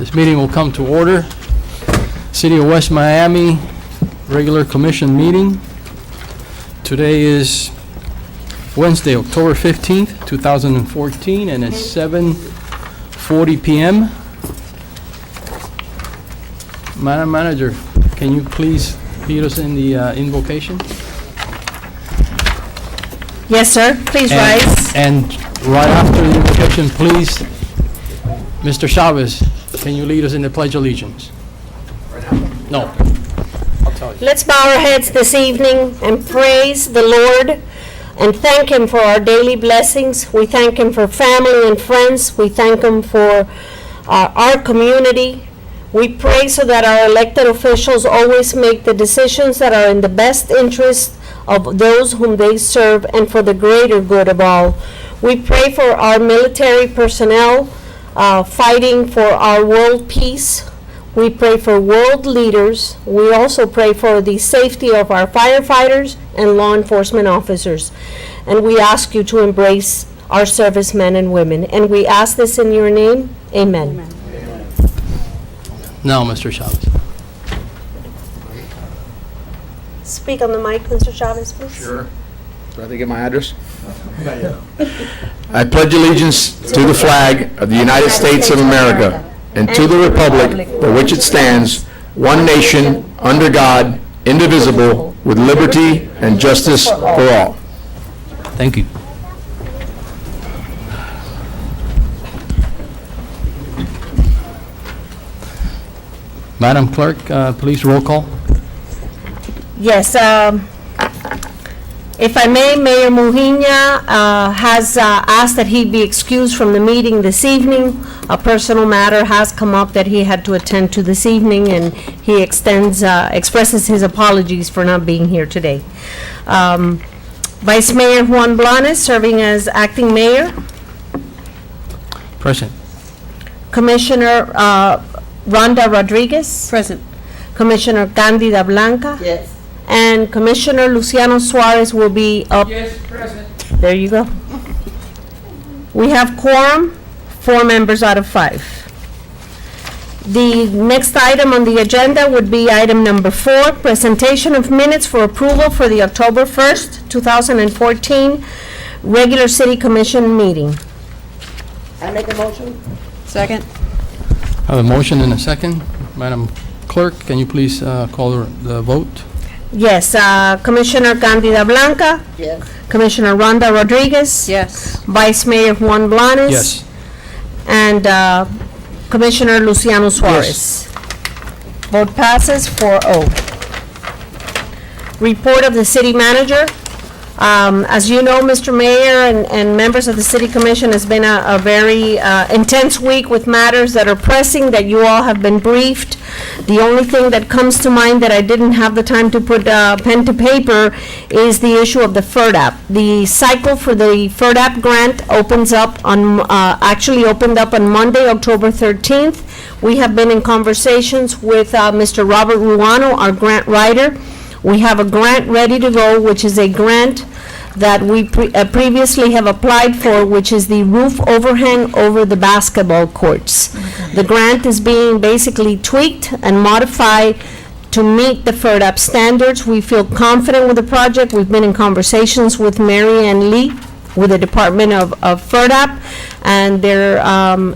This meeting will come to order. City of West Miami, regular commission meeting. Today is Wednesday, October 15th, 2014, and it's 7:40 p.m. Madam Manager, can you please lead us in the invocation? Yes, sir. Please rise. And right after the invocation, please, Mr. Chavez, can you lead us in the Pledge of Allegiance? No, I'll tell you. Let's bow our heads this evening and praise the Lord and thank Him for our daily blessings. We thank Him for family and friends. We thank Him for our community. We pray so that our elected officials always make the decisions that are in the best interest of those whom they serve and for the greater good of all. We pray for our military personnel fighting for our world peace. We pray for world leaders. We also pray for the safety of our firefighters and law enforcement officers. And we ask you to embrace our servicemen and women. And we ask this in your name. Amen. Now, Mr. Chavez. Speak on the mic, Mr. Chavez, please. Sure. Do I have to get my address? I pledge allegiance to the flag of the United States of America and to the republic for which it stands, one nation, under God, indivisible, with liberty and justice for all. Thank you. Madam Clerk, please roll call. Yes, if I may, Mayor Mujina has asked that he be excused from the meeting this evening. A personal matter has come up that he had to attend to this evening, and he expresses his apologies for not being here today. Vice Mayor Juan Blanes, serving as acting mayor. Present. Commissioner Rhonda Rodriguez. Present. Commissioner Candida Blanca. Yes. And Commissioner Luciano Suarez will be up. Yes, present. There you go. We have quorum, 4 members out of 5. The next item on the agenda would be item number 4, presentation of minutes for approval for the October 1st, 2014 regular city commission meeting. I make a motion. Second. I have a motion and a second. Madam Clerk, can you please call the vote? Yes, Commissioner Candida Blanca, Yes. Commissioner Rhonda Rodriguez. Yes. Vice Mayor Juan Blanes. Yes. And Commissioner Luciano Suarez. Vote passes 4-0. Report of the city manager. As you know, Mr. Mayor and members of the City Commission, has been a very intense week with matters that are pressing, that you all have been briefed. The only thing that comes to mind that I didn't have the time to put pen to paper is the issue of the FERDAP. The cycle for the FERDAP grant actually opened up on Monday, October 13th. We have been in conversations with Mr. Robert Ruano, our grant writer. We have a grant ready to go, which is a grant that we previously have applied for, which is the roof overhang over the basketball courts. The grant is being basically tweaked and modified to meet the FERDAP standards. We feel confident with the project. We've been in conversations with Mary Ann Lee with the Department of FERDAP, and they're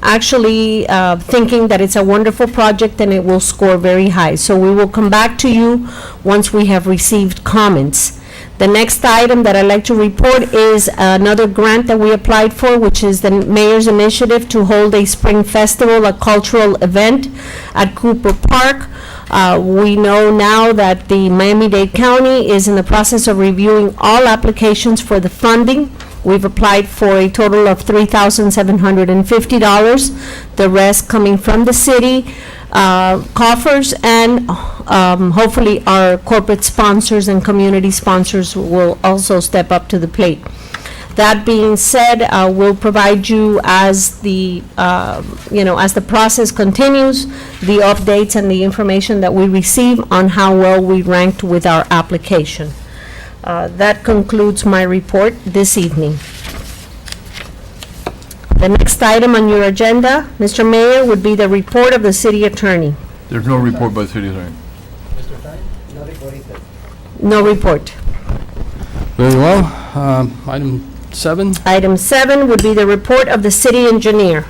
actually thinking that it's a wonderful project and it will score very high. So we will come back to you once we have received comments. The next item that I'd like to report is another grant that we applied for, which is the mayor's initiative to hold a spring festival, a cultural event at Cooper Park. We know now that the Miami-Dade County is in the process of reviewing all applications for the funding. We've applied for a total of $3,750, the rest coming from the city coffers, and hopefully our corporate sponsors and community sponsors will also step up to the plate. That being said, we'll provide you as the process continues, the updates and the information that we receive on how well we ranked with our application. That concludes my report this evening. The next item on your agenda, Mr. Mayor, would be the report of the city attorney. There's no report by the city attorney. No report. Very well. Item 7, Item 7 would be the report of the city engineer.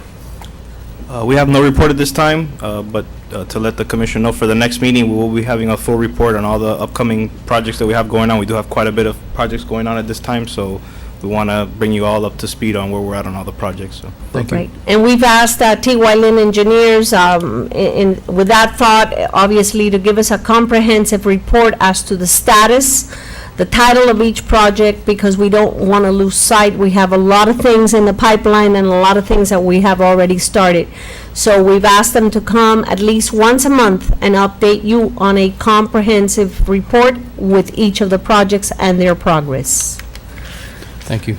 We have no report at this time, but to let the commission know, for the next meeting, we will be having a full report on all the upcoming projects that we have going on. We do have quite a bit of projects going on at this time, so we want to bring you all up to speed on where we're at on all the projects, so. thank you. Right. And we've asked T.Y. Lin Engineers, with that thought, obviously, to give us a comprehensive report as to the status, the title of each project, because we don't want to lose sight. We have a lot of things in the pipeline and a lot of things that we have already started. So we've asked them to come at least once a month and update you on a comprehensive report with each of the projects and their progress. Thank you.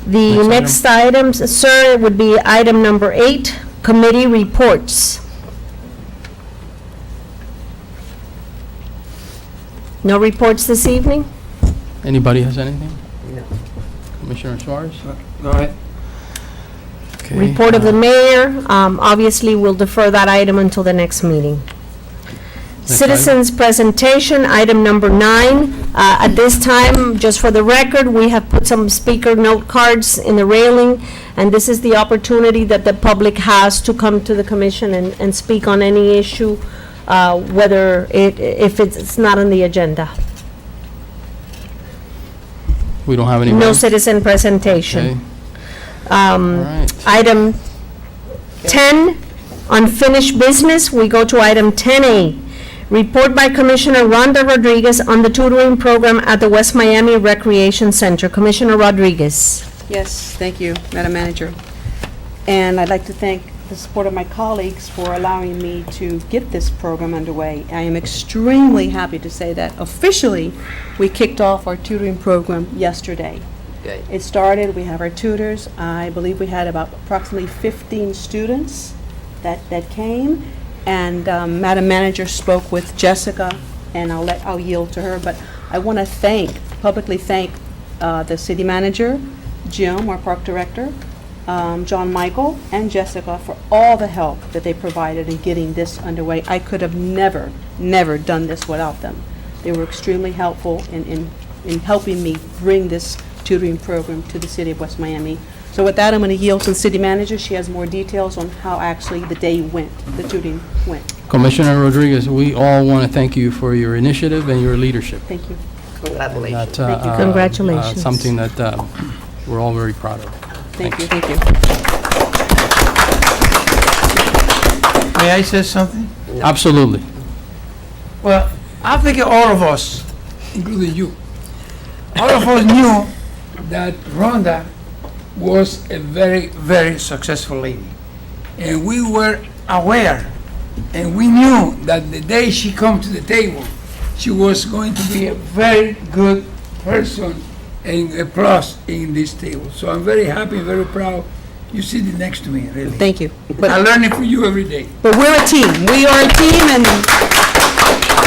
The Next next items, sir, would be item number 8, committee reports. No reports this evening? Anybody has anything? No. Commissioner Suarez? Go ahead. Okay, Report of the mayor, obviously, we'll defer that item until the next meeting. Next Citizens' presentation, item number 9. At this time, just for the record, we have put some speaker note cards in the railing, and this is the opportunity that the public has to come to the commission and speak on any issue, if it's not on the agenda. We don't have any. No citizen presentation. Okay. All right. Item 10, unfinished business, we go to item 10A. Report by Commissioner Rhonda Rodriguez on the tutoring program at the West Miami Recreation Center. Commissioner Rodriguez. Yes, thank you, Madam Manager. And I'd like to thank the support of my colleagues for allowing me to get this program underway. I am extremely happy to say that officially, we kicked off our tutoring program yesterday. It started, we have our tutors. I believe we had about approximately 15 students that came. And Madam Manager spoke with Jessica, and I'll yield to her. But I want to publicly thank the city manager, Jim, our park director, John Michael, and Jessica for all the help that they provided in getting this underway. I could have never done this without them. They were extremely helpful in helping me bring this tutoring program to the city of West Miami. So with that, I'm going to yield to the city manager. She has more details on how actually the day went, the tutoring went. Commissioner Rodriguez, we all want to thank you for your initiative and your leadership. Thank you. That's, Thank you. Congratulations. Something that we're all very proud of. Thank you. Thank you. May I say something? Absolutely. Well, I think all of us, including you, all of us knew that Rhonda was a very, very successful lady. And we were aware, and we knew that the day she come to the table, she was going to be a very good person and a plus in this table. So I'm very happy, very proud. You sitting next to me, really. Thank you. I learn it from you every day. But we're a team. We are a team, and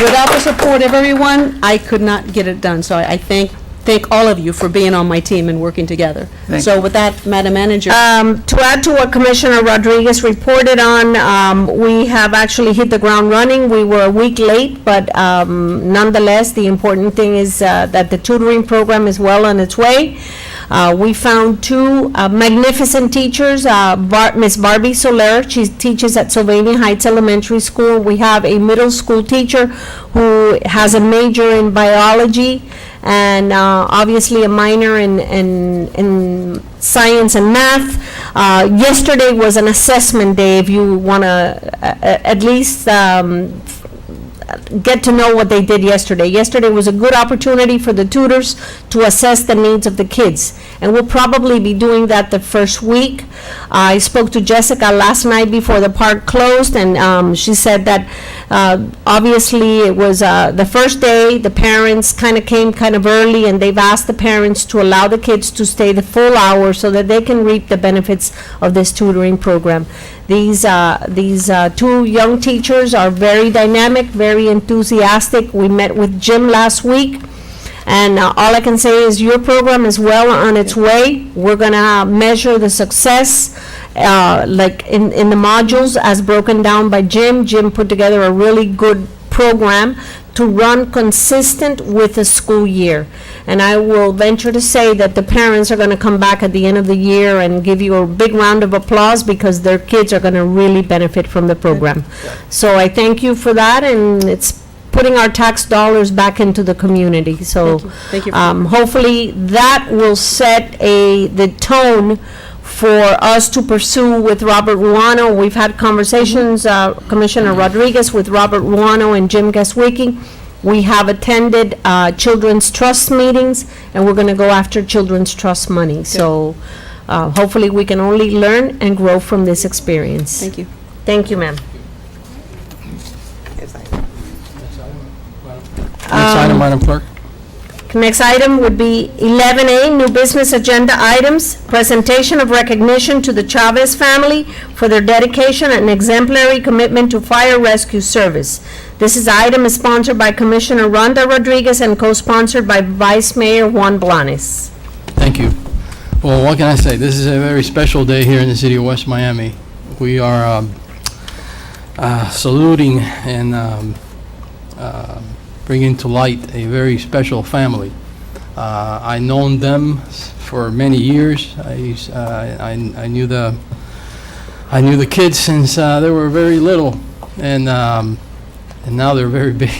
without the support of everyone, I could not get it done. So I thank all of you for being on my team and working together. So with that, Madam Manager. To add to what Commissioner Rodriguez reported on, we have actually hit the ground running. We were a week late, but nonetheless, the important thing is that the tutoring program is well on its way. We found 2 magnificent teachers, Miss Barbie Soler, she teaches at Sylvania Heights Elementary School. We have a middle school teacher who has a major in biology and obviously a minor in science and math. Yesterday was an assessment day, if you want to at least get to know what they did yesterday. Yesterday was a good opportunity for the tutors to assess the needs of the kids, and we'll probably be doing that the first week. I spoke to Jessica last night before the park closed, and she said that obviously it was the first day, the parents kind of came kind of early, and they've asked the parents to allow the kids to stay the full hour so that they can reap the benefits of this tutoring program. These 2 young teachers are very dynamic, very enthusiastic. We met with Jim last week, And all I can say is your program is well on its way. We're going to measure the success, like in the modules as broken down by Jim. Jim put together a really good program to run consistent with the school year. And I will venture to say that the parents are going to come back at the end of the year and give you a big round of applause because their kids are going to really benefit from the program. So I thank you for that, and it's putting our tax dollars back into the community. So Thank you. hopefully that will set the tone for us to pursue with Robert Ruano. We've had conversations, Commissioner Rodriguez, with Robert Ruano and Jim Gaswicki. We have attended Children's Trust meetings, and we're going to go after Children's Trust money. So hopefully we can only learn and grow from this experience. Thank you. Thank you, ma'am. Next item, Madam Clerk. Next item would be 11A, new business agenda items, presentation of recognition to the Chavez family for their dedication and exemplary commitment to fire rescue service. This item is sponsored by Commissioner Rhonda Rodriguez and co-sponsored by Vice Mayor Juan Blanes. Thank you. Well, what can I say? This is a very special day here in the city of West Miami. We are saluting and bringing to light a very special family. I known them for many years. I knew the kids since they were very little, and now they're very big,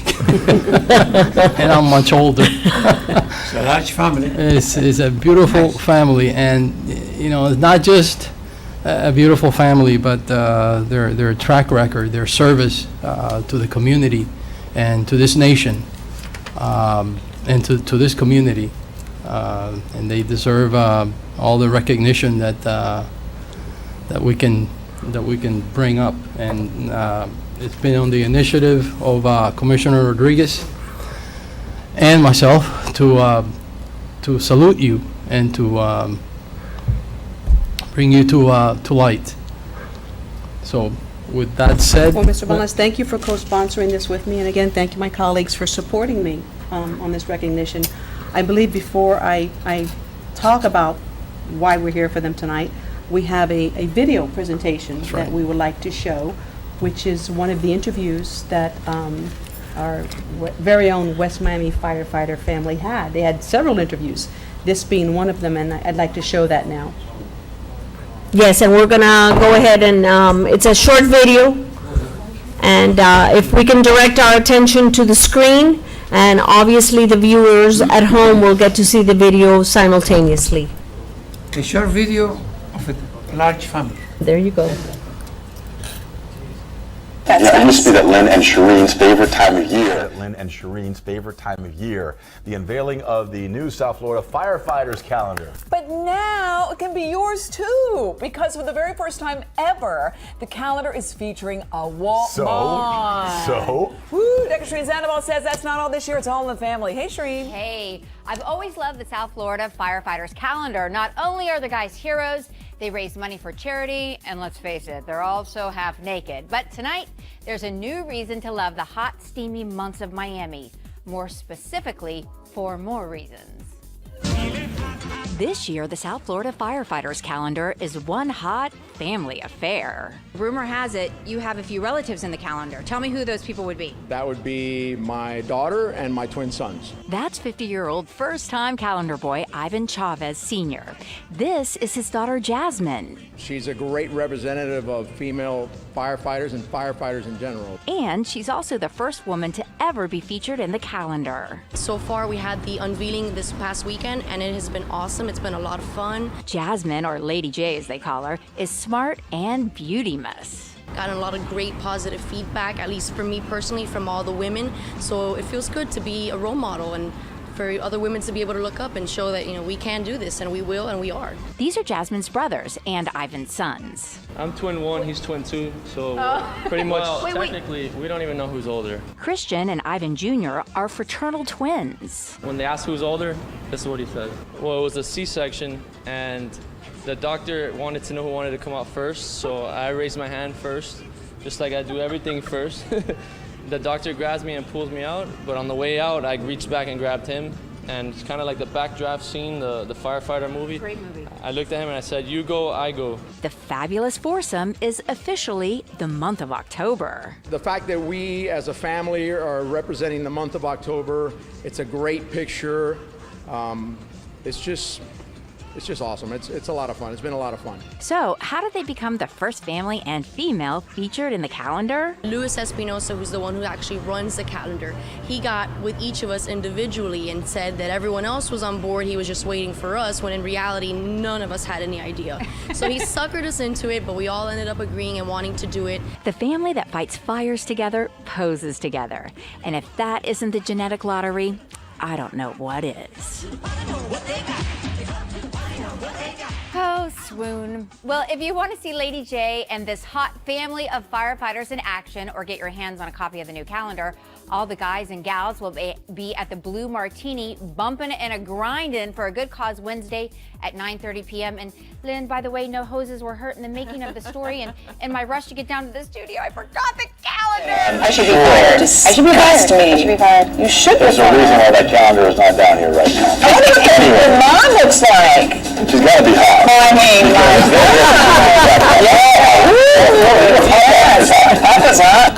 and I'm much older. It's a large family. It's a beautiful family, and you know, it's not just a beautiful family, but their track record, their service to the community and to this nation, and to this community, and they deserve all the recognition that we can bring up. And it's been on the initiative of Commissioner Rodriguez and myself to salute you and to bring you to light. So, with that said. Well, Mr. Blanes, thank you for co-sponsoring this with me, and again, thank you, my colleagues, for supporting me on this recognition. I believe before I talk about why we're here for them tonight, we have a video presentation That's right. that we would like to show, which is one of the interviews that our very own West Miami firefighter family had. They had several interviews, this being one of them, and I'd like to show that now. Yes, and we're gonna go ahead and, it's a short video, and if we can direct our attention to the screen, and obviously the viewers at home will get to see the video simultaneously. A short video of a large family. There you go. Yeah, it used to be that Lynn and Shireen's favorite time of year. Lynn and Shireen's favorite time of year. The unveiling of the new South Florida Firefighters Calendar. But now it can be yours too, because for the very first time ever, the calendar is featuring a Walt So? Woo, Dr. Shereen Sandoval says that's not all this year, it's all in the family. Hey, Shereen. Hey, I've always loved the South Florida Firefighters Calendar. Not only are the guys heroes, they raise money for charity, and let's face it, they're also half naked. But tonight, there's a new reason to love the hot, steamy months of Miami. More specifically, 4 more reasons. This year, the South Florida Firefighters Calendar is one hot family affair. Rumor has it you have a few relatives in the calendar. Tell me who those people would be. That would be my daughter and my twin sons. That's 50-year-old first-time calendar boy Ivan Chavez Sr. This is his daughter Jasmine. She's a great representative of female firefighters and firefighters in general. And she's also the first woman to ever be featured in the calendar. So far, we had the unveiling this past weekend, and it has been awesome. It's been a lot of fun. Jasmine, or Lady J as they call her, is smart and beauty-muss. Gotten a lot of great positive feedback, at least for me personally, from all the women. So it feels good to be a role model and for other women to be able to look up and show that, you know, we can do this, and we will, and we are. These are Jasmine's brothers and Ivan's sons. I'm twin 1, he's twin 2, so pretty much technically we don't even know who's older. Christian and Ivan Jr. are fraternal twins. When they asked who's older, this is what he said. Well, it was a C-section, and the doctor wanted to know who wanted to come out first, so I raised my hand first, just like I do everything first. The doctor grabs me and pulls me out, but on the way out, I reached back and grabbed him, and it's kind of like the backdraft scene, the firefighter movie. Great movie. I looked at him and I said, "You go, I go." The Fabulous Foursome is officially the month of October. The fact that we as a family are representing the month of October, it's a great picture. It's just awesome. It's a lot of fun. It's been a lot of fun. So, how did they become the first family and female featured in the calendar? Luis Espinosa, who's the one who actually runs the calendar, he got with each of us individually and said that everyone else was on board, he was just waiting for us, when in reality, none of us had any idea. So he suckered us into it, but we all ended up agreeing and wanting to do it. The family that fights fires together poses together. And if that isn't the genetic lottery, I don't know what is. Oh, swoon. Well, if you want to see Lady J and this hot family of firefighters in action, or get your hands on a copy of the new calendar, all the guys and gals will be at the Blue Martini, bumping and a grinding for a good cause Wednesday at 9:30 p.m. And Lynn, by the way, no hoses were hurt in the making of the story. And in my rush to get down to the studio, I forgot the calendar. I should be fired. I should be fired. I should be fired. You should be fired. There's a reason why that calendar is not down here right now. I wonder what your mom looks like. She's got to be hot. Well, I mean, like, yes, that was hot.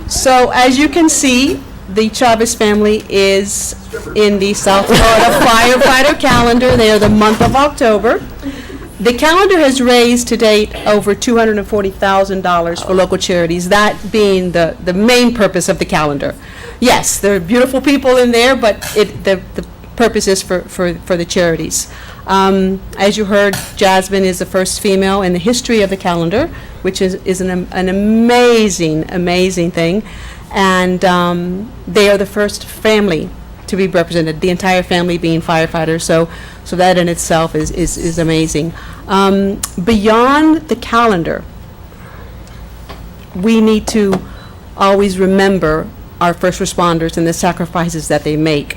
So as you can see, the Chavez family is in the South Florida firefighter calendar. They are the month of October. The calendar has raised to date over $240,000 for local charities, that being the main purpose of the calendar. Yes, there are beautiful people in there, but the purpose is for the charities. As you heard, Jasmine is the first female in the history of the calendar, which is an amazing, amazing thing. And they are the first family to be represented, the entire family being firefighters. So that in itself is amazing. Beyond the calendar, we need to always remember our first responders and the sacrifices that they make.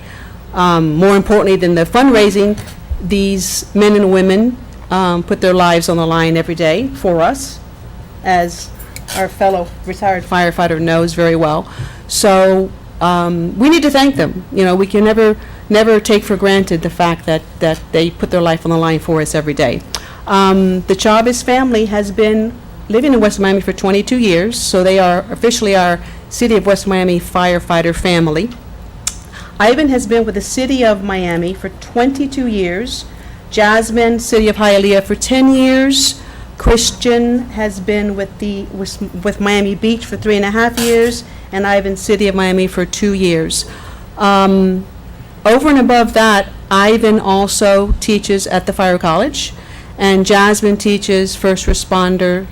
More importantly than the fundraising, these men and women put their lives on the line every day for us, as our fellow retired firefighter knows very well. So we need to thank them. You know, we can never take for granted the fact that they put their life on the line for us every day. The Chavez family has been living in West Miami for 22 years, so they are officially our City of West Miami firefighter family. Ivan has been with the City of Miami for 22 years. Jasmine, City of Hialeah, for 10 years. Christian has been with Miami Beach for 3.5 years, and Ivan, City of Miami, for 2 years. Over and above that, Ivan also teaches at the Fire College, and Jasmine teaches first responder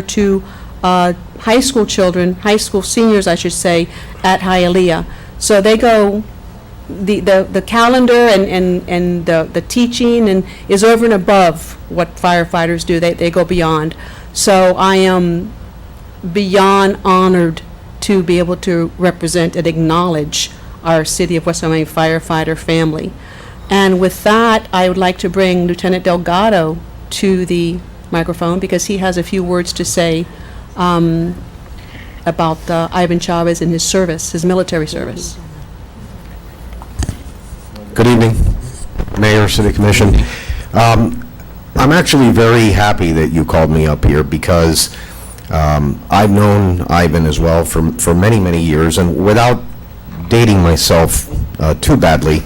to high school children, high school seniors, I should say, at Hialeah. So they go, the calendar and the teaching and is over and above what firefighters do. They go beyond. So I am beyond honored to be able to represent and acknowledge our City of West Miami firefighter family. And with that, I would like to bring Lieutenant Delgado to the microphone because he has a few words to say about Ivan Chavez and his service, his military service. Good evening, Mayor, City Commission. I'm actually very happy that you called me up here because I've known Ivan as well for many, many years, and without dating myself too badly,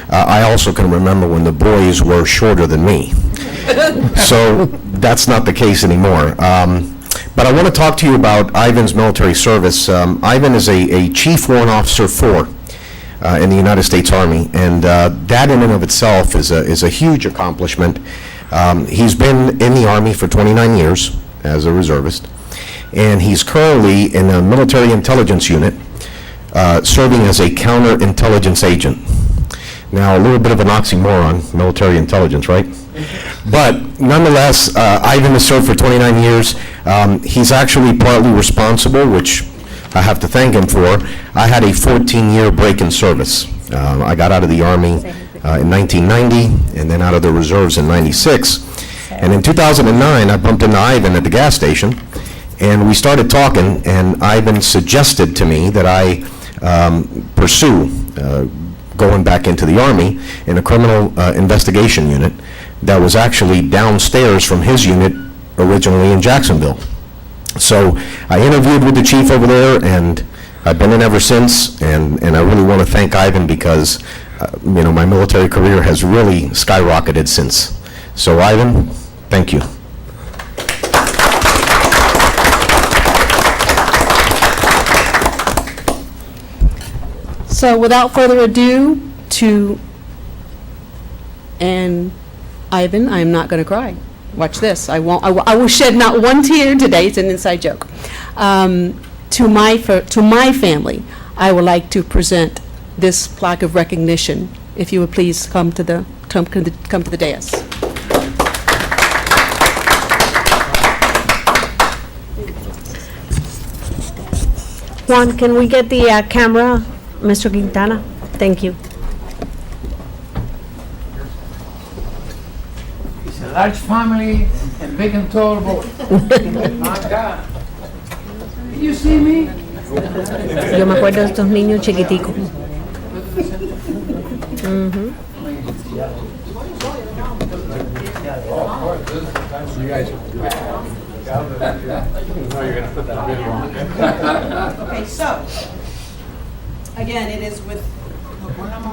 I also can remember when the boys were shorter than me. So that's not the case anymore. But I want to talk to you about Ivan's military service. Ivan is a Chief Warrant Officer 4 in the United States Army, and that in and of itself is a huge accomplishment. He's been in the Army for 29 years as a reservist, and he's currently in a military intelligence unit serving as a counterintelligence agent. Now, a little bit of an oxymoron, military intelligence, right? But nonetheless, Ivan has served for 29 years. He's actually partly responsible, which I have to thank him for. I had a 14-year break in service. I got out of the Army in 1990 and then out of the reserves in 96. And in 2009, I bumped into Ivan at the gas station, And we started talking, and Ivan suggested to me that I pursue going back into the Army in a criminal investigation unit that was actually downstairs from his unit originally in Jacksonville. So I interviewed with the chief over there, and I've been in ever since, and I really want to thank Ivan because, my military career has really skyrocketed since. So Ivan, thank you. So without further ado, and Ivan, I am not going to cry. Watch this. I will shed not one tear today. It's an inside joke. To my family, I would like to present this plaque of recognition. If you would please come to the dais. Juan, can we get the camera, Mr. Quintana? Thank you. It's a large family and big and tall boy. My God. You see me? Yo me acuerdo de estos niños chiquiticos. Okay, so, again, it is with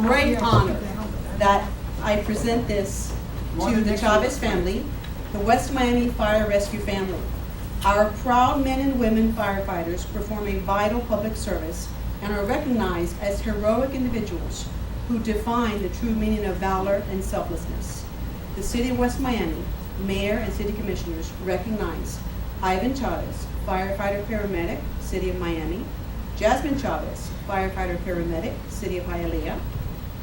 great honor that I present this to the Chavez family, the West Miami Fire Rescue family. Our proud men and women firefighters perform a vital public service and are recognized as heroic individuals who define the true meaning of valor and selflessness. The City of West Miami, Mayor and City Commissioners recognize Ivan Chavez, firefighter paramedic, City of Miami; Jasmine Chavez, firefighter paramedic, City of Hialeah;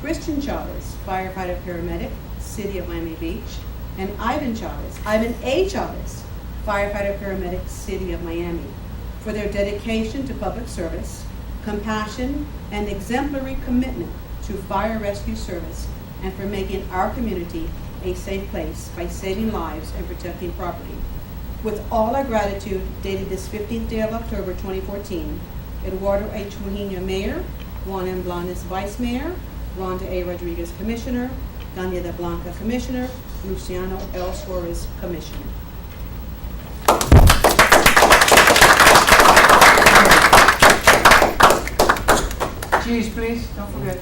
Christian Chavez, firefighter paramedic, City of Miami Beach; and Ivan A. Chavez, firefighter paramedic, City of Miami, for their dedication to public service, compassion, and exemplary commitment to fire rescue service, and for making our community a safe place by saving lives and protecting property. With all our gratitude, dated this 15th day of October 2014, Eduardo H. Mujina, Mayor; Juan M. Blanes, Vice Mayor; Rhonda A. Rodriguez, Commissioner; Dania de Blanca, Commissioner; Luciano L. Suarez, Commissioner. Cheese, please. Don't forget.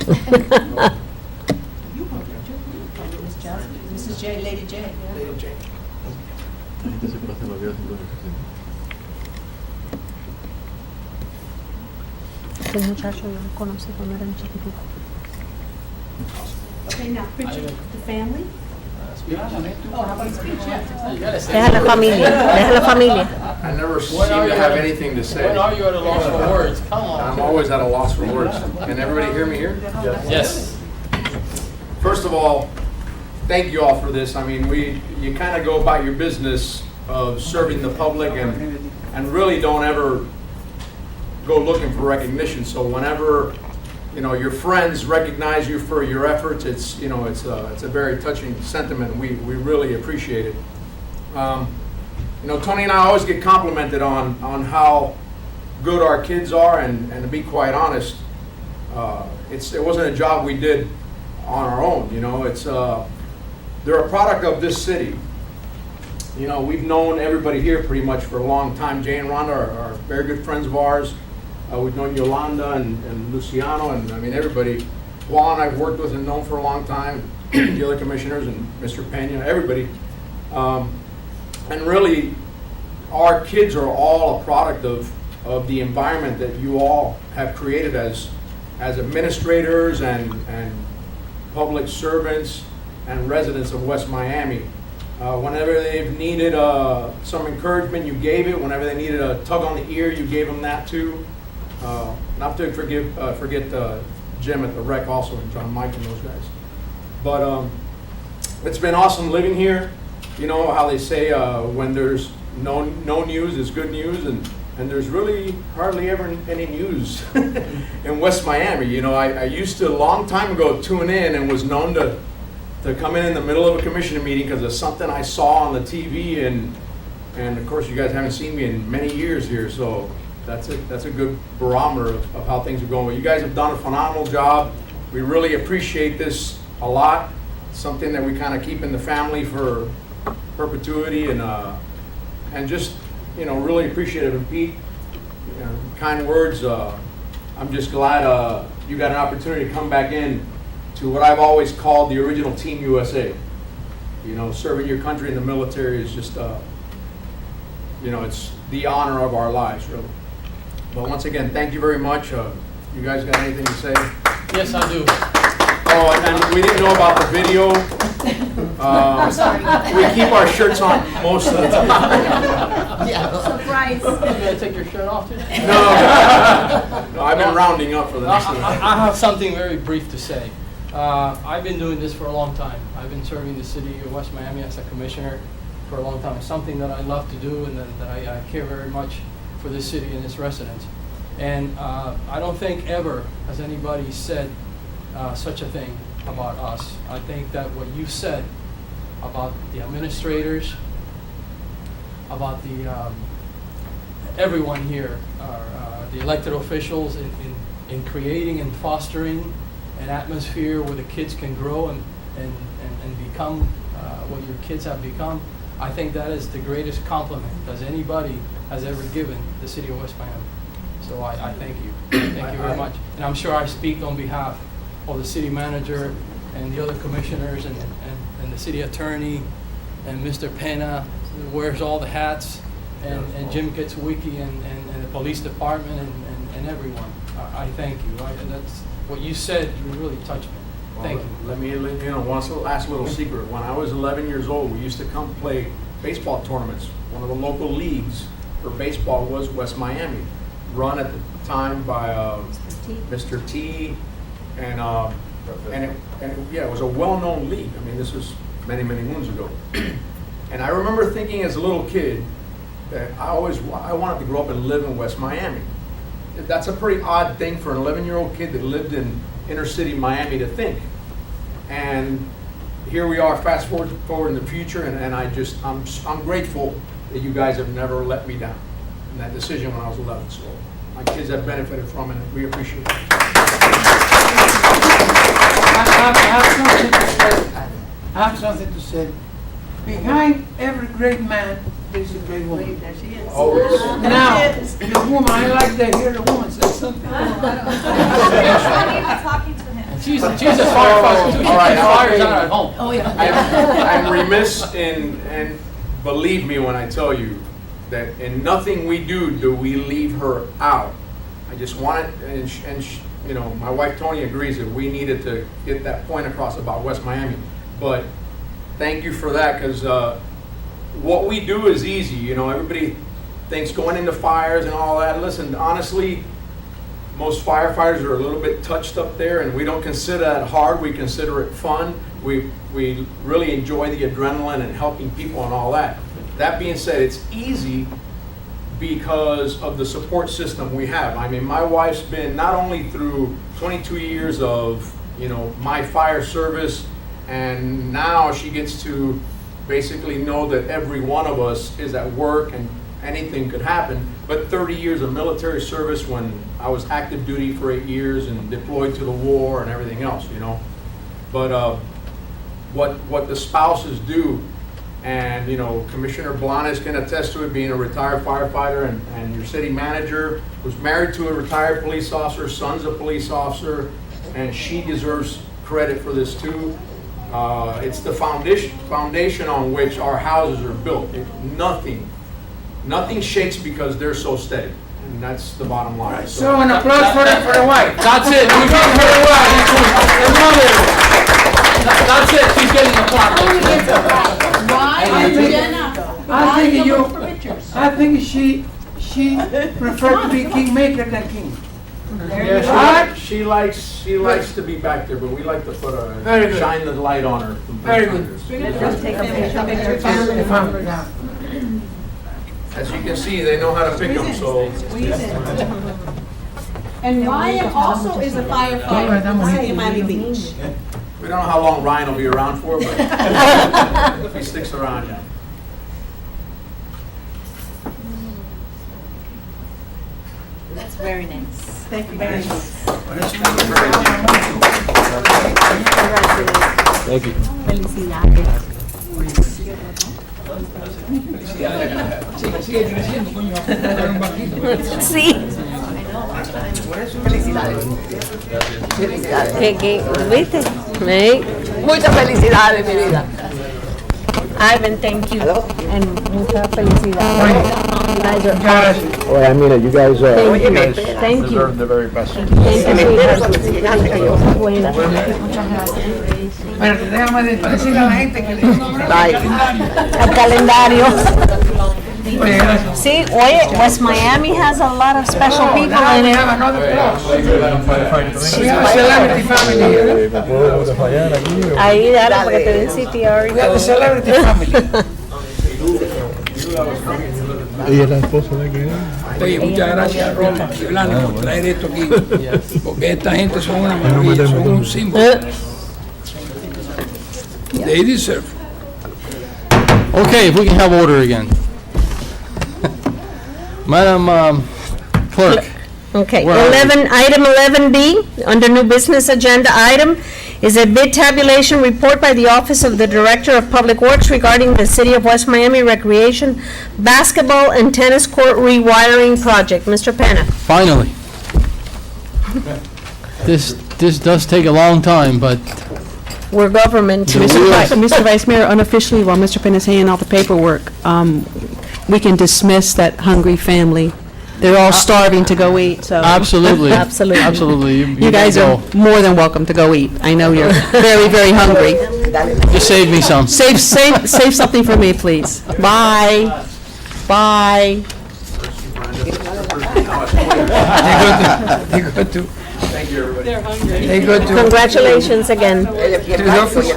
Mrs. J, Lady J. Lady J. Este muchacho yo lo conocí cuando era un chiquitito. Okay, now picture the family. Oh, how about speech? Yes. Deja la familia. I never seem to have anything to say. When are you at a loss for words? Come on. I'm always at a loss for words. Can everybody hear me here? Yes. First of all, thank you all for this. I mean, you kind of go about your business of serving the public and really don't ever go looking for recognition. So whenever, your friends recognize you for your efforts, it's a very touching sentiment. We really appreciate it. Tony and I always get complimented on how good our kids are, and to be quite honest, it wasn't a job we did on our own. They're a product of this city. We've known everybody here pretty much for a long time. Jay and Rhonda are very good friends of ours. We've known Yolanda and Luciano, and I mean everybody. Juan I've worked with and known for a long time. The other commissioners and Mr. Pena, everybody. And really, our kids are all a product of the environment that you all have created as administrators and public servants and residents of West Miami. Whenever they've needed some encouragement, you gave it. Whenever they needed a tug on the ear, you gave them that too. Not to forget Jim at the rec also, and John Mike and those guys. But it's been awesome living here. You know how they say when there's no news is good news, and there's really hardly ever any news in West Miami. I used to a long time ago tune in and was known to come in the middle of a commissioner meeting because of something I saw on the TV, and And of course, you guys haven't seen me in many years here, so that's a good barometer of how things are going. But you guys have done a phenomenal job. We really appreciate this a lot. Something that we kind of keep in the family for perpetuity, and just, you know, really appreciative. And Pete, you know, kind words. I'm just glad you got an opportunity to come back in to what I've always called the original Team USA. You know, serving your country in the military is just, you know, it's the honor of our lives, really. But once again, thank you very much. You guys got anything to say? Yes, I do. Oh, and we didn't know about the video. We keep our shirts on most of the time. Surprise. You gonna take your shirt off today? No, I've been rounding up for the next one. I have something very brief to say. I've been doing this for a long time. I've been serving the city of West Miami as a commissioner for a long time. It's something that I love to do, and that I care very much for this city and its residents. And I don't think ever has anybody said such a thing about us. I think that what you said about the administrators, about the everyone here, the elected officials in creating and fostering an atmosphere where the kids can grow and become what your kids have become, I think that is the greatest compliment that anybody has ever given the city of West Miami. So I thank you. Thank you very much. And I'm sure I speak on behalf of the city manager and the other commissioners and the city attorney and Mr. Pena, who wears all the hats, and Jim Kitsuwiki and the police department and everyone. I thank you. That's what you said. You really touched me. Thank you. Let me you know, one last little secret. When I was 11 years old, we used to come play baseball tournaments. One of the local leagues for baseball was West Miami, run at the time by Mr. T, and it was a well-known league. I mean, this was many moons ago. And I remember thinking as a little kid that I wanted to grow up and live in West Miami. That's a pretty odd thing for an 11-year-old kid that lived in inner city Miami to think. And here we are, fast forward in the future, and I'm grateful that you guys have never let me down in that decision when I was 11. So my kids have benefited from it, and we appreciate it. I have something to say. Behind every great man, there's a great woman. There she is. Always. Now, the woman, I like to hear the woman say something. She's a firefighter too. She takes fires out at home. Oh, yeah. I'm remiss and believe me when I tell you that in nothing we do we leave her out. I just want it, and you know, my wife Tony agrees that we needed to get that point across about West Miami. But thank you for that, because what we do is easy. You know, everybody thinks going into fires and all that. Listen, honestly, most firefighters are a little bit touched up there, and we don't consider that hard. We consider it fun. We really enjoy the adrenaline and helping people and all that. That being said, it's easy because of the support system we have. I mean, my wife's been not only through 22 years of, you know, my fire service, and now she gets to basically know that every one of us is at work and anything could happen, but 30 years of military service when I was active duty for 8 years and deployed to the war and everything else, you know. But what the spouses do, and you know, Commissioner Blanes can attest to it, being a retired firefighter, and your city manager was married to a retired police officer, son's a police officer, and she deserves credit for this too. It's the foundation on which our houses are built. Nothing shakes because they're so steady, and that's the bottom line. So an applause for the wife. That's it. We got her right. The mother. That's it. She's getting the plaque. I think she preferred to be kingmaker than king. Yeah, she likes to be back there, but we like to put shine the light on her. Very good. As you can see, they know how to pick them, so. And Ryan also is a firefighter in the city of Miami Beach. We don't know how long Ryan will be around for, but if he sticks around, yeah. Very nice. Thank you very much. Thank you. Sigue creciendo, coño, va a comprar un banquito, ¿verdad? Sí. ¿Viste? Sí. Muchas felicidades, mi vida. Ivan, thank you. And muchas felicidades. Well, I mean it, you guys, Thank you. deserve the very best. Buena. Bueno, déjame decirle a la gente que le El calendario. Oye, gracias. Sí, oye, West Miami has a lot of special people in We it. have another plus. We have a celebrity family here. Ahí, dale, porque te den CPR. We have a celebrity family. Ella es la esposa de que Oye, muchas gracias, Ron y Blanca, por traer esto aquí. Porque esta gente son una maravilla, son un símbolo. They deserve. Okay, if we can have order again. Madam Clerk. Okay, Where are we? item 11B, under new business agenda item, is a bid tabulation report by the Office of the Director of Public Works regarding the City of West Miami Recreation Basketball and Tennis Court Rewiring Project. Mr. Penna. Finally. This does take a long time, but We're government. The wheels- Mr. Vice Mayor, unofficially, while Mr. Penn is handing out the paperwork, we can dismiss that hungry family. They're all starving to go eat, so. absolutely. Absolutely. Absolutely. You guys are more than welcome to go eat. I know you're very, very hungry. Just save me some. Save something for me, please. Bye. Bye. They go to. They go to. Congratulations again. To the office.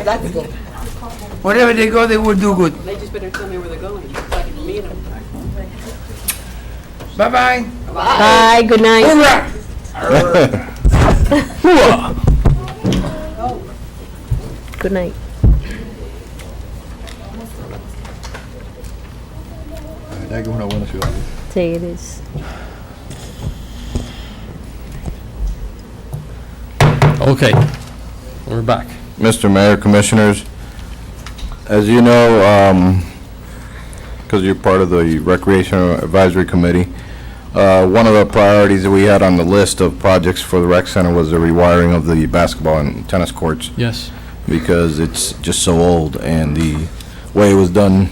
Wherever they go, they will do good. They just better tell me where they're going, so I can meet them. Bye-bye. Bye, good night. Good night. Sí, it is. Okay, we're back. Mr. Mayor, Commissioners, as you know, because you're part of the Recreation Advisory Committee, one of the priorities that we had on the list of projects for the rec center was the rewiring of the basketball and tennis courts, Yes. because it's just so old, and the way it was done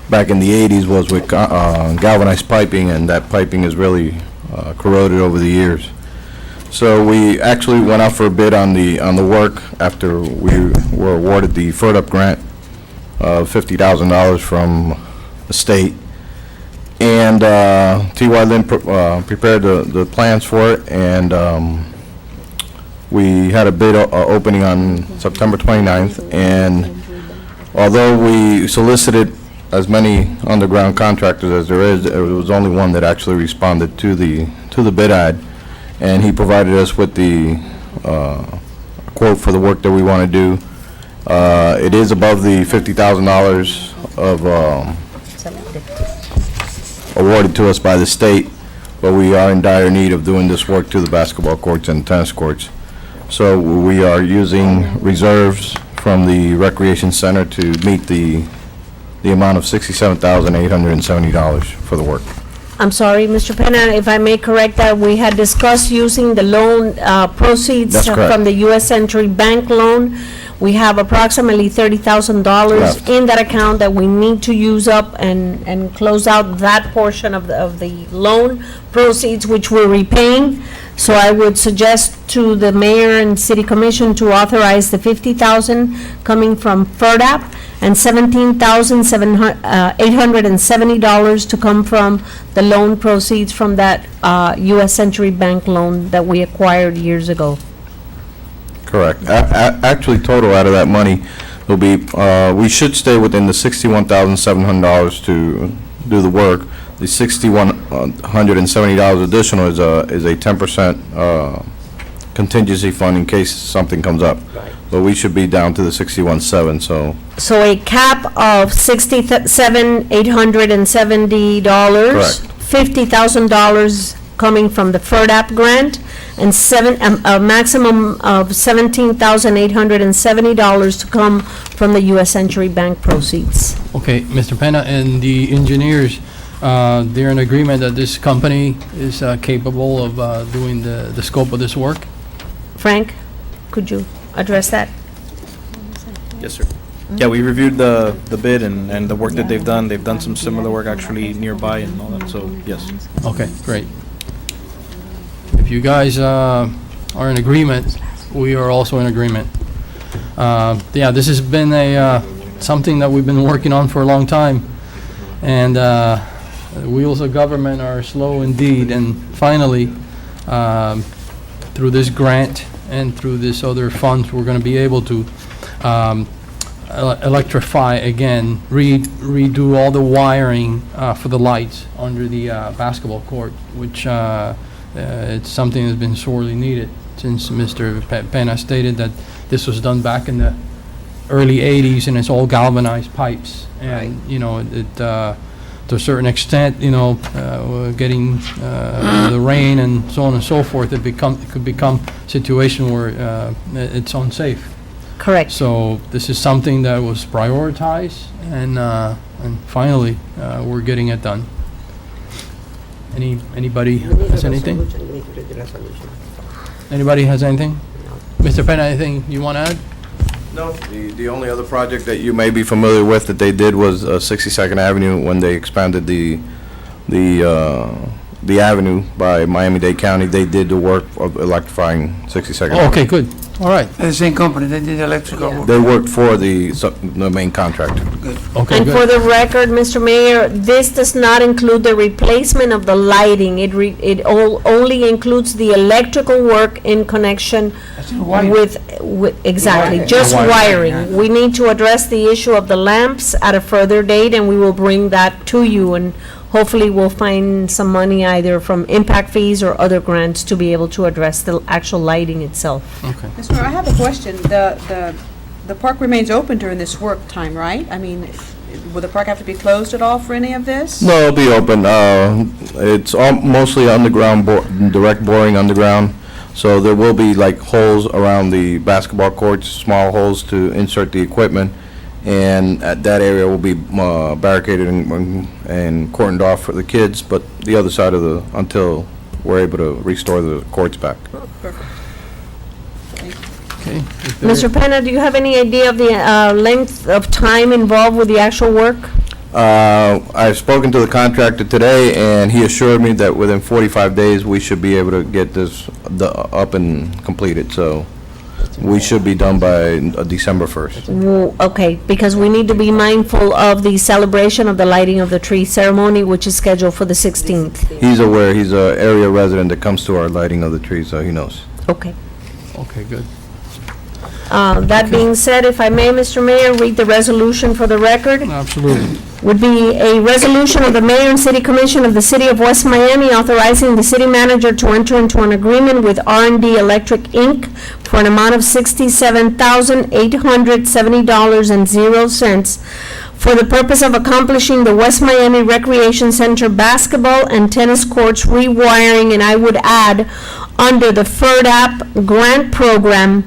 back in the 80s was with galvanized piping, and that piping is really corroded over the years. So we actually went out for a bid on the work after we were awarded the FERDUP grant of $50,000 from the state. And T.Y. Lin prepared the plans for it, and we had a bid opening on September 29th. And although we solicited as many underground contractors as there is, there was only one that actually responded to the bid ad. And he provided us with the quote for the work that we want to do. It is above the $50,000 of awarded to us by the state, but we are in dire need of doing this work to the basketball courts and tennis courts. So we are using reserves from the recreation center to meet the amount of $67,870 for the work. I'm sorry, Mr. Penna, if I may correct that, we had discussed using the loan proceeds That's correct. from the U.S. Century Bank loan. We have approximately $30,000 Left. in that account that we need to use up and close out that portion of the loan proceeds, which we're repaying. So I would suggest to the mayor and city commission to authorize the $50,000 coming from FERDAP and $17,870 to come from the loan proceeds from that U.S. Century Bank loan that we acquired years ago. Correct. Actually, total out of that money will be, we should stay within the $61,700 to do the work. The $6,170 additional is a 10% contingency fund in case something comes up. But we should be down to the 61.7, so. So a cap of $67,870. Correct. $50,000 coming from the FERDAP grant, and a maximum of $17,870 to come from the U.S. Century Bank proceeds. Okay, Mr. Penna, and the engineers, they're in agreement that this company is capable of doing the scope of this work? Frank, could you address that? Yes, sir. Yeah, we reviewed the bid and the work that they've done. They've done some similar work actually nearby and all that, so yes. Okay, great. If you guys are in agreement, we are also in agreement. Yeah, this has been something that we've been working on for a long time, and the wheels of government are slow indeed, and finally, through this grant and through this other funds, we're going to be able to electrify again, redo all the wiring for the lights under the basketball court, which it's something that's been sorely needed since Mr. Penna stated that this was done back in the early 80s, and it's all galvanized pipes. And, you know, to a certain extent, you know, getting the rain and so on and so forth, it could become a situation where it's unsafe. Correct. So this is something that was prioritized, and finally, we're getting it done. Anybody has anything? Anybody has anything? Mr. Penna, anything you want to add? No, the only other project that you may be familiar with that they did was 62nd Avenue when they expanded the avenue by Miami-Dade County. They did the work of electrifying 62nd Avenue. Oh, okay, good. All right. The same company, they did electrical work. They worked for the main contractor. Okay, And good. for the record, Mr. Mayor, this does not include the replacement of the lighting. It only includes the electrical work in connection with, exactly, Wiring. just Wiring, wiring. We need to address the issue of the lamps at a further date, and we will bring that to you, and hopefully we'll find some money either from impact fees or other grants to be able to address the actual lighting itself. Okay. Mr. Mayor, I have a question. The park remains open during this work time, right? I mean, will the park have to be closed at all for any of this? No, it'll be open. It's all mostly underground, direct boring underground. So there will be like holes around the basketball courts, small holes to insert the equipment. And that area will be barricaded and cordoned off for the kids, but the other side until we're able to restore the courts back. Okay. Mr. Penna, do you have any idea of the length of time involved with the actual work? I've spoken to the contractor today, and he assured me that within 45 days, we should be able to get this up and completed, so we should be done by December 1st. Okay, because we need to be mindful of the celebration of the lighting of the tree ceremony, which is scheduled for the 16th. He's aware, he's an area resident that comes to our lighting of the trees, so he knows. Okay. Okay, good. That being said, if I may, Mr. Mayor, read the resolution for the record. Absolutely. Would be a resolution of the Mayor and City Commission of the City of West Miami authorizing the city manager to enter into an agreement with R&D Electric, Inc. for an amount of $67,870.00 for the purpose of accomplishing the West Miami Recreation Center basketball and tennis courts rewiring, and I would add, under the FERDAP grant program,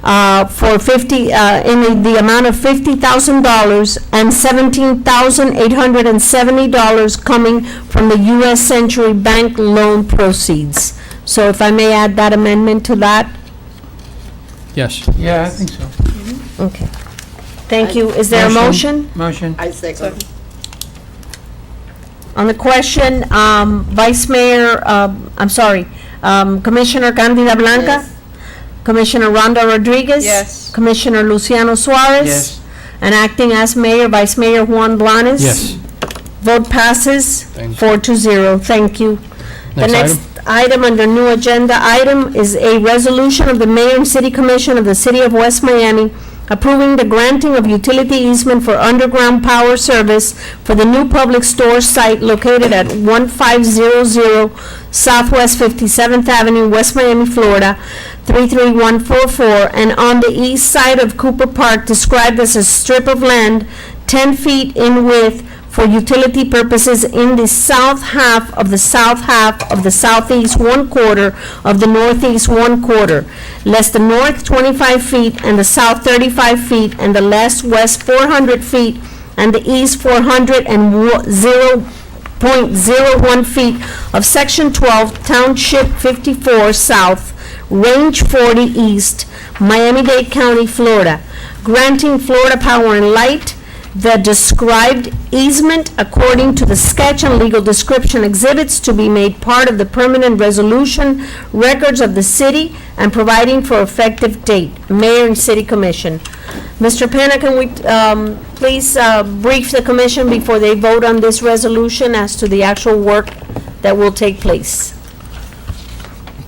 for in the amount of $50,000 and $17,870 coming from the U.S. Century Bank loan proceeds. So if I may add that amendment to that? Yes. Yeah, I think so. Okay. Thank you. Is there a motion? Motion. I second. On the question, Vice Mayor, Commissioner Candida Blanca? Yes. Commissioner Rhonda Rodriguez? Yes. Commissioner Luciano Suarez? Yes. And acting as mayor, Vice Mayor Juan Blanes? Yes. Vote passes Thanks. 4-0. Thank you. The Next next item under new agenda item is a resolution of the Mayor and City Commission of the City of West Miami approving the granting of utility easement for underground power service for the new public store site located at 1500 Southwest 57th Avenue, West Miami, Florida, 33144, and on the east side of Cooper Park, described as a strip of land 10 feet in width for utility purposes in the south half of the southeast 1/4 of the northeast 1/4, less the north 25 feet and the south 35 feet and the west 400 feet and the east 0.01 feet of Section 12, Township 54 South, Range 40 East, Miami-Dade County, Florida, granting Florida Power and Light the described easement according to the sketch and legal description exhibits to be made part of the permanent resolution records of the city and providing for effective date. Mayor and City Commission. Mr. Penna, can we please brief the commission before they vote on this resolution as to the actual work that will take place?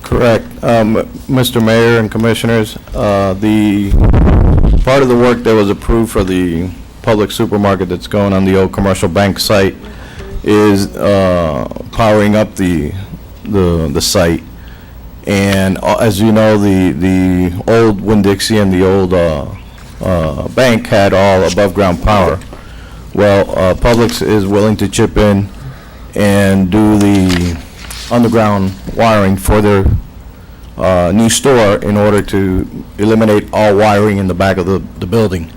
Correct. Mr. Mayor and Commissioners, the part of the work that was approved for the public supermarket that's going on the old commercial bank site is powering up the site. And as you know, the old Winn-Dixie and the old bank had all above-ground power. Well, Publix is willing to chip in and do the underground wiring for their new store in order to eliminate all wiring in the back of the building.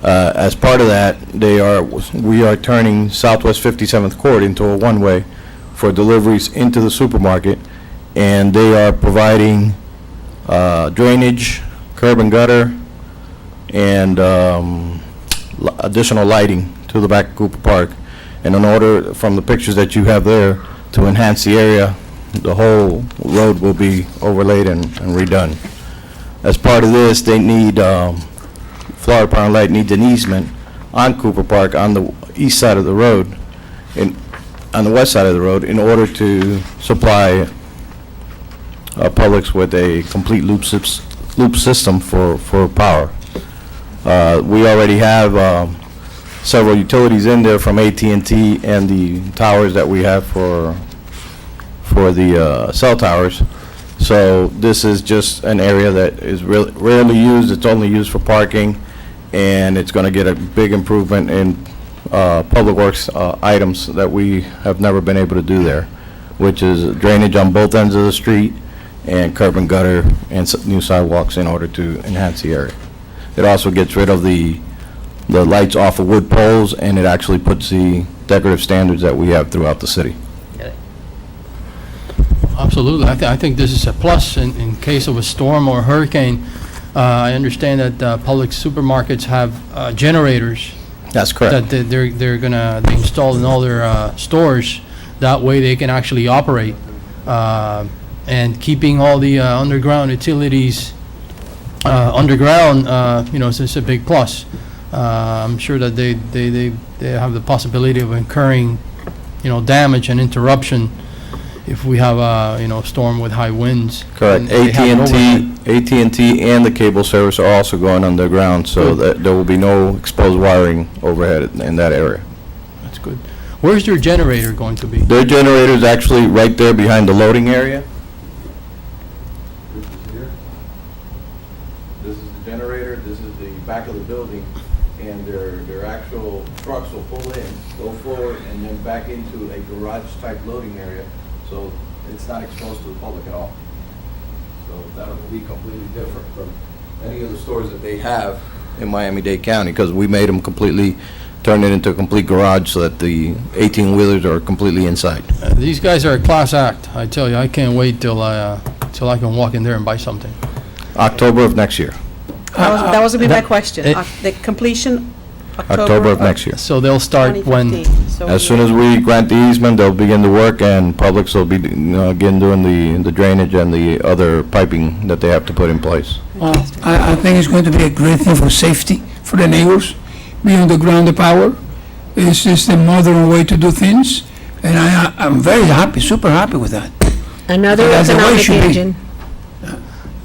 As part of that, we are turning Southwest 57th Court into a one-way for deliveries into the supermarket, and they are providing drainage, curb and gutter, and additional lighting to the back of Cooper Park. And in order, from the pictures that you have there, to enhance the area, the whole road will be overlaid and redone. As part of this, they need, Florida Power and Light needs an easement on Cooper Park on the east side of the road, on the west side of the road, in order to supply Publix with a complete loop system for power. We already have several utilities in there from AT&T and the towers that we have for the cell towers. So this is just an area that is rarely used. It's only used for parking, and it's going to get a big improvement in public works items that we have never been able to do there, which is drainage on both ends of the street and curb and gutter and new sidewalks in order to enhance the area. It also gets rid of the lights off of wood poles, and it actually puts the decorative standards that we have throughout the city. Absolutely. I think this is a plus in case of a storm or hurricane. I understand that public supermarkets have generators. That's correct. That they're gonna install in all their stores. That way they can actually operate. And keeping all the underground utilities underground, is just a big plus. I'm sure that they have the possibility of incurring, damage and interruption if we have a, storm with high winds. Correct. AT&T and the cable service are also going underground, so that there will be no exposed wiring overhead in that area. That's good. Where's your generator going to be? Their generator is actually right there behind the loading area. This is here. This is the generator. This is the back of the building, and their actual trucks will pull in, go forward, and then back into a garage-type loading area. So it's not exposed to the public at all. So that will be completely different from any of the stores that they have in Miami-Dade County, because we made them completely, turned it into a complete garage so that the 18-wheelers are completely inside. These guys are a class act. I tell you, I can't wait till I can walk in there and buy something. October of next year. That was going to be my question. The completion, October of next year. So they'll start when? 2015. So As soon as we grant the easement, they'll begin the work, and Publix will be, again, doing the drainage and the other piping that they have to put in place. I think it's going to be a great thing for safety, for the neighbors, be underground the power. It's just a modern way to do things, and I'm very happy, super happy with that. Another That's the way it economic should be. engine.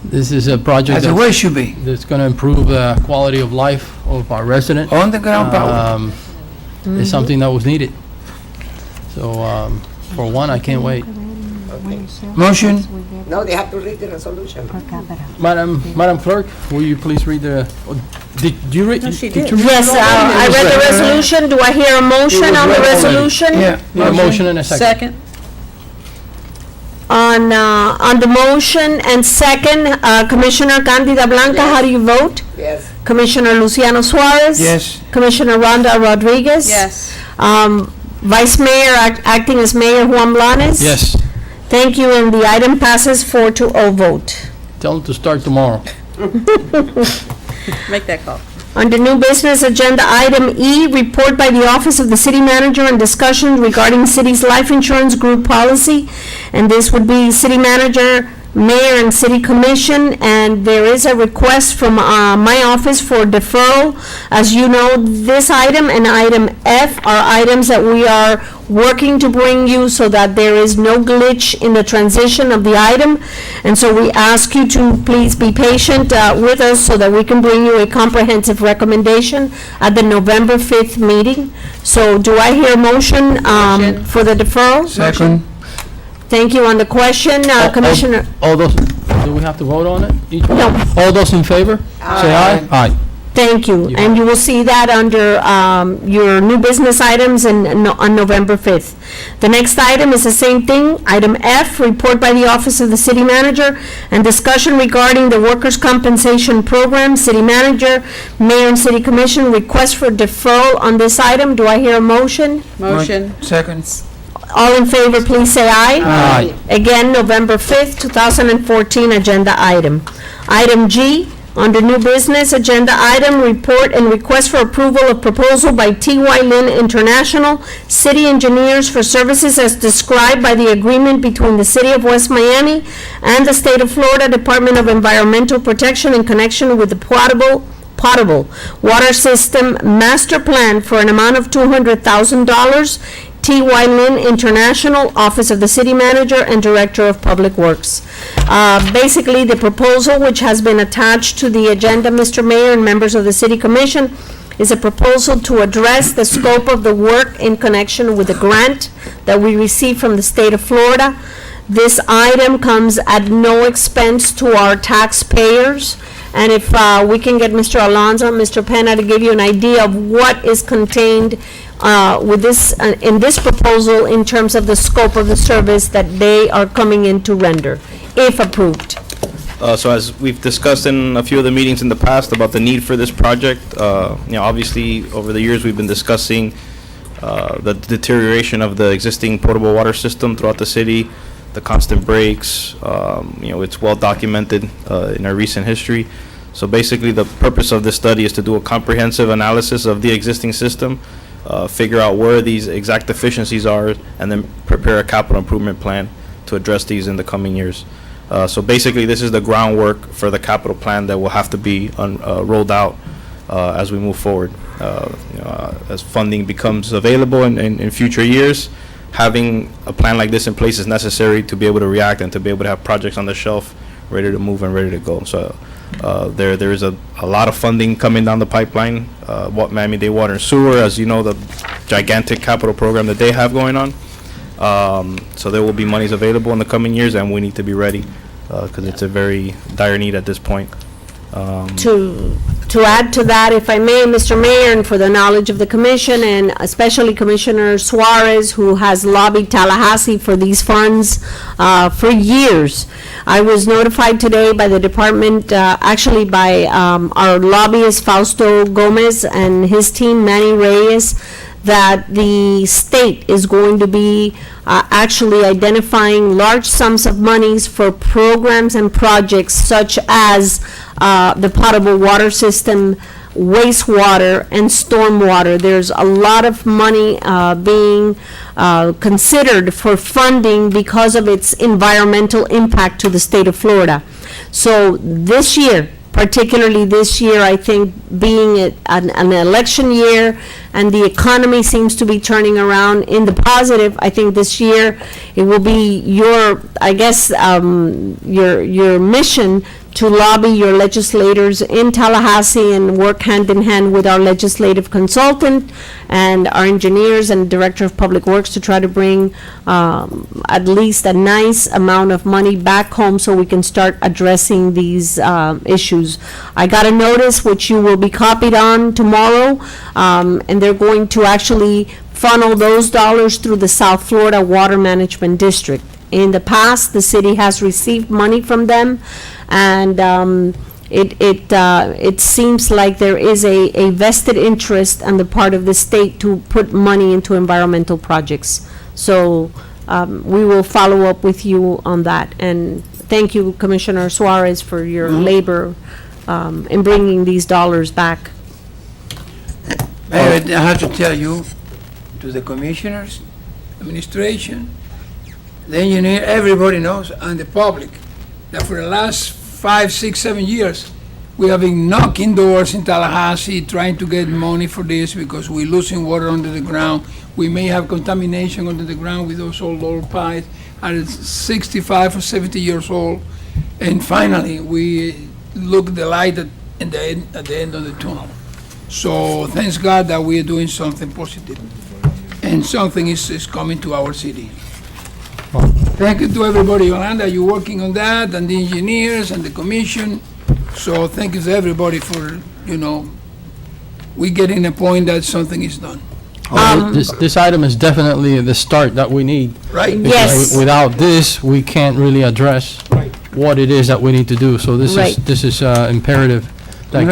This is a project That's the way it should be. that's going to improve the quality of life of our resident. Underground power. It's something that was needed. So, for one, I can't wait. Motion? No, they have to read the resolution. Madam Clerk, will you please read the, did you read? No, she did did. you read Yes, it already? I It was read the read. resolution. Do I hear a motion It was on the read already. resolution? Yeah. Need a motion and a second. Second. On the motion and second, Commissioner Candida Blanca, how do you vote? Yes. Commissioner Luciano Suarez? Yes. Commissioner Rhonda Rodriguez? Yes. Vice Mayor, acting as Mayor Juan Blanes? Yes, Thank you, and the item passes 4-0 vote. tell them to start tomorrow. Make that call. Under new business agenda, item E, report by the Office of the City Manager and discussion regarding city's life insurance group policy. And this would be City Manager, Mayor, and City Commission. And there is a request from my office for deferral. As you know, this item and item F are items that we are working to bring you so that there is no glitch in the transition of the item. And so we ask you to please be patient with us so that we can bring you a comprehensive recommendation at the November 5th meeting. So do I hear a motion Motion. for the deferral? Second? Thank you on the question, Commissioner. All those, do we have to vote on it? Each one? No. All those in favor? Say aye. Aye. Thank you. And you will see that under your new business items on November 5th. The next item is the same thing, item F, report by the Office of the City Manager and discussion regarding the Workers' Compensation Program. City Manager, Mayor, and City Commission request for deferral on this item. Do I hear a motion? Motion. Second? All in favor, please say aye. Aye. Again, November 5th, 2014, agenda item. Item G, under new business, agenda item, report and request for approval of proposal by T.Y. Lin International, city engineers for services as described by the agreement between the City of West Miami and the State of Florida Department of Environmental Protection in connection with the potable water system master plan for an amount of $200,000. T.Y. Lin International, Office of the City Manager and Director of Public Works. Basically, the proposal, which has been attached to the agenda, Mr. Mayor and members of the City Commission, is a proposal to address the scope of the work in connection with the grant that we received from the state of Florida. This item comes at no expense to our taxpayers. And if we can get Mr. Alonso and Mr. Penna to give you an idea of what is contained with this, in this proposal in terms of the scope of the service that they are coming in to render, if approved. So as we've discussed in a few of the meetings in the past about the need for this project, obviously, over the years, we've been discussing the deterioration of the existing potable water system throughout the city, the constant breaks, it's well documented in our recent history. So basically, the purpose of this study is to do a comprehensive analysis of the existing system, figure out where these exact deficiencies are, and then prepare a capital improvement plan to address these in the coming years. So basically, this is the groundwork for the capital plan that will have to be rolled out as we move forward. As funding becomes available in future years, having a plan like this in place is necessary to be able to react and to be able to have projects on the shelf ready to move and ready to go. So there is a lot of funding coming down the pipeline. Miami-Dade Water and Sewer, as you know, the gigantic capital program that they have going on. So there will be monies available in the coming years, and we need to be ready because it's a very dire need at this point. To add to that, if I may, Mr. Mayor, and for the knowledge of the commission, and especially Commissioner Suarez, who has lobbied Tallahassee for these funds for years. I was notified today by the department, actually by our lobbyist Fausto Gomez and his team, Manny Reyes, that the state is going to be actually identifying large sums of monies for programs and projects such as the potable water system, wastewater, and stormwater. There's a lot of money being considered for funding because of its environmental impact to the state of Florida. So this year, particularly this year, I think being an election year and the economy seems to be turning around in the positive, I think this year it will be your, I guess, your mission to lobby your legislators in Tallahassee and work hand in hand with our legislative consultant and our engineers and Director of Public Works to try to bring at least a nice amount of money back home so we can start addressing these issues. I got a notice which you will be copied on tomorrow, and they're going to actually funnel those dollars through the South Florida Water Management District. In the past, the city has received money from them, and it seems like there is a vested interest on the part of the state to put money into environmental projects. So we will follow up with you on that. And thank you, Commissioner Suarez, for your labor in bringing these dollars back. I have to tell you, to the commissioners, administration, the engineer, everybody knows, and the public, that for the last 5, 6, 7 years, we have been knocking doors in Tallahassee, trying to get money for this because we're losing water under the ground. We may have contamination under the ground with those old pipes, and it's 65 or 70 years old. And finally, we look the light at the end of the tunnel. So thanks God that we are doing something positive, and something is coming to our city. Thank you to everybody, Yolanda, you're working on that, and the engineers and the commission. So thank you to everybody for, we getting a point that something is done. This item is definitely the start that we need. Right. Yes. Without this, we can't really address what it is that we need to do. So this is imperative that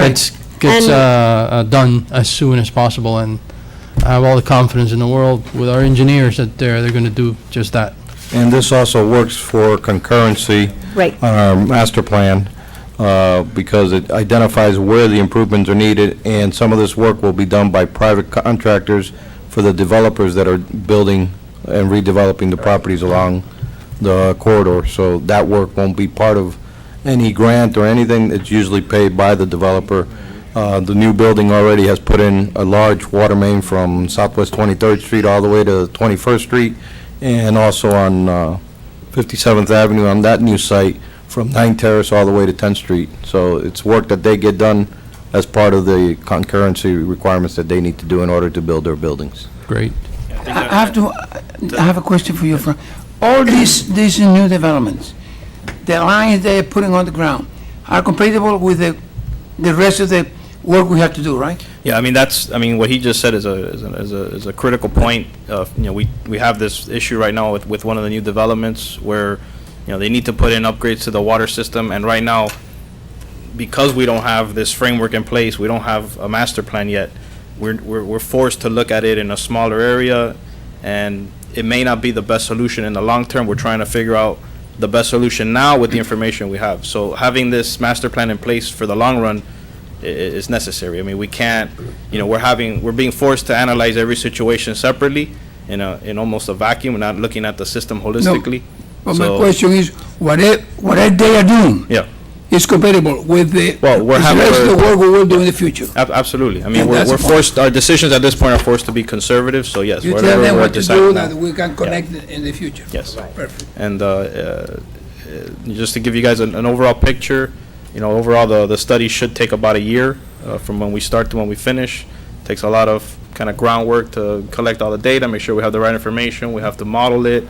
gets done as soon as possible, and I have all the confidence in the world with our engineers that they're going to do just that. And this also works for concurrency on our master plan, because it identifies where the improvements are needed, and some of this work will be done by private contractors for the developers that are building and redeveloping the properties along the corridor. So that work won't be part of any grant or anything. It's usually paid by the developer. The new building already has put in a large water main from Southwest 23rd Street all the way to 21st Street, and also on 57th Avenue on that new site from 9 Terrace all the way to 10th Street. So it's work that they get done as part of the concurrency requirements that they need to do in order to build their buildings. Great. I have a question for you, Frank. All these new developments, the lines they're putting on the ground are compatible with the rest of the work we have to do, right? Yeah, what he just said is a critical point. We have this issue right now with one of the new developments where, they need to put in upgrades to the water system, and right now, because we don't have this framework in place, we don't have a master plan yet, we're forced to look at it in a smaller area, and it may not be the best solution in the long term. We're trying to figure out the best solution now with the information we have. So having this master plan in place for the long run is necessary. We can't, we're being forced to analyze every situation separately in almost a vacuum. We're not looking at the system holistically. But my question is, what they are doing is compatible with the rest of the work we will do in the future. Absolutely. We're forced, our decisions at this point are forced to be conservative, so yes. You tell them what to do, that we can connect in the future. Yes. Perfect. And just to give you guys an overall picture, overall the study should take about a year from when we start to when we finish. Takes a lot of kind of groundwork to collect all the data, make sure we have the right information, we have to model it,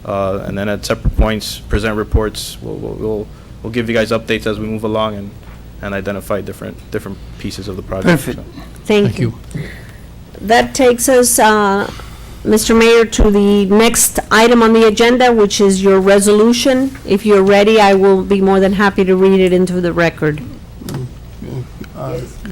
and then at separate points, present reports. We'll give you guys updates as we move along and identify different pieces of the project. Perfect. So. Thank you. That takes us, Mr. Mayor, to the next item on the agenda, which is your resolution. If you're ready, I will be more than happy to read it into the record.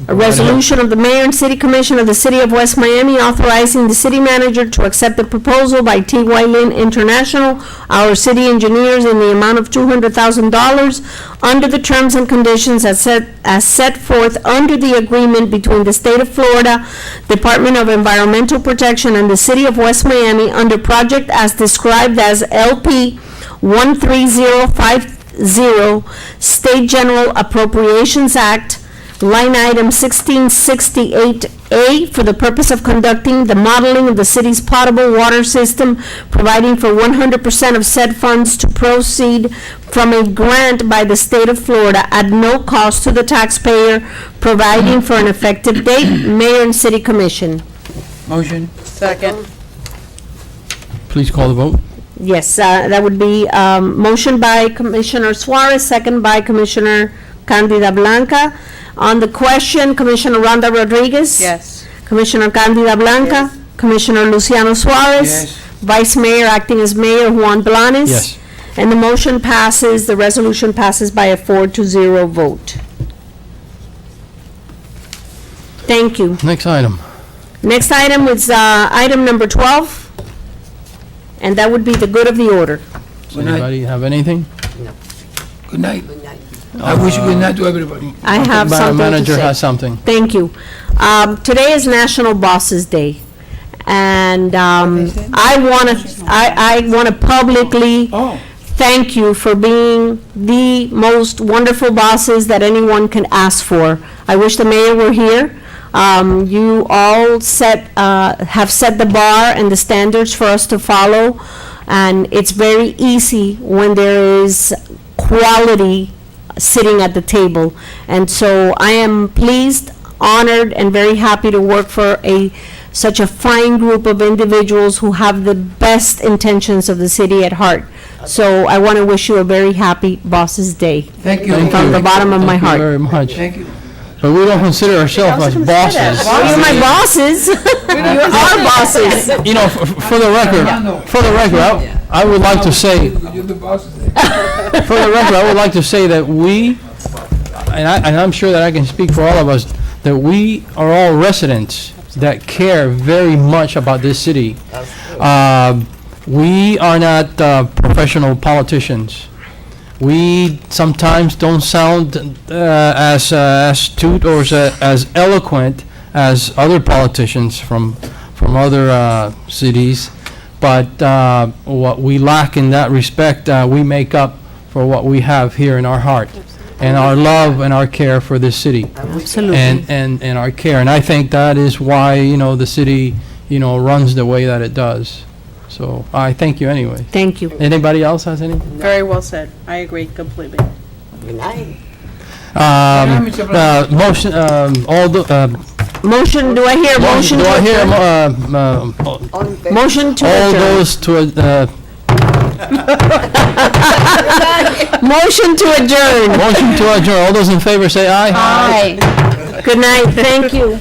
A resolution of the Mayor and City Commission of the City of West Miami authorizing the city manager to accept the proposal by T.Y. Lin International, our city engineers, in the amount of $200,000 under the terms and conditions as set forth under the agreement between the State of Florida Department of Environmental Protection and the City of West Miami under project as described as LP 13050 State General Appropriations Act line item 1668A for the purpose of conducting the modeling of the city's potable water system, providing for 100% of said funds to proceed from a grant by the state of Florida at no cost to the taxpayer, providing for an effective date. Mayor and City Commission. Motion. Second. Please call the vote. Yes, that would be motion by Commissioner Suarez, second by Commissioner Candida Blanca. On the question, Commissioner Rhonda Rodriguez? Yes. Commissioner Candida Blanca? Commissioner Luciano Suarez? Yes. Vice Mayor, acting as Mayor, Juan Blanes? Yes. And the motion passes, the resolution passes by a 4-0 vote. Thank you. Next item. Next item is item number 12, and that would be the good of the order. Does anybody have anything? Good night. I wish good night to everybody. I have Madam something to Manager say. has something. Thank you. Today is National Bosses Day, and I want to publicly thank you for being the most wonderful bosses that anyone can ask for. I wish the mayor were here. You all have set the bar and the standards for us to follow, and it's very easy when there is quality sitting at the table. And so I am pleased, honored, and very happy to work for such a fine group of individuals who have the best intentions of the city at heart. So I want to wish you a very happy Bosses Day. Thank you. From the bottom of my Thank you heart. very much. Thank you. But we don't consider ourselves as bosses. Oh, you're my bosses. You're our bosses. You know, for the record, I would like to say, You're the boss. for the record, I would like to say that we, and I'm sure that I can speak for all of us, that we are all residents that care very much about this city. We are not professional politicians. We sometimes don't sound as astute or as eloquent as other politicians from other cities, but what we lack in that respect, we make up for what we have here in our heart, and our love and our care for this city. Absolutely. And our care, and I think that is why, the city, runs the way that it does. So I thank you anyway. Thank you. Anybody else has anything? Very well said. I agree completely. Good night. Motion, Motion, do I hear a motion? Do to I hear, adjourn? Motion to all adjourn. those to, Motion to adjourn. motion to adjourn, all those in favor say aye. Aye. Good night, thank you.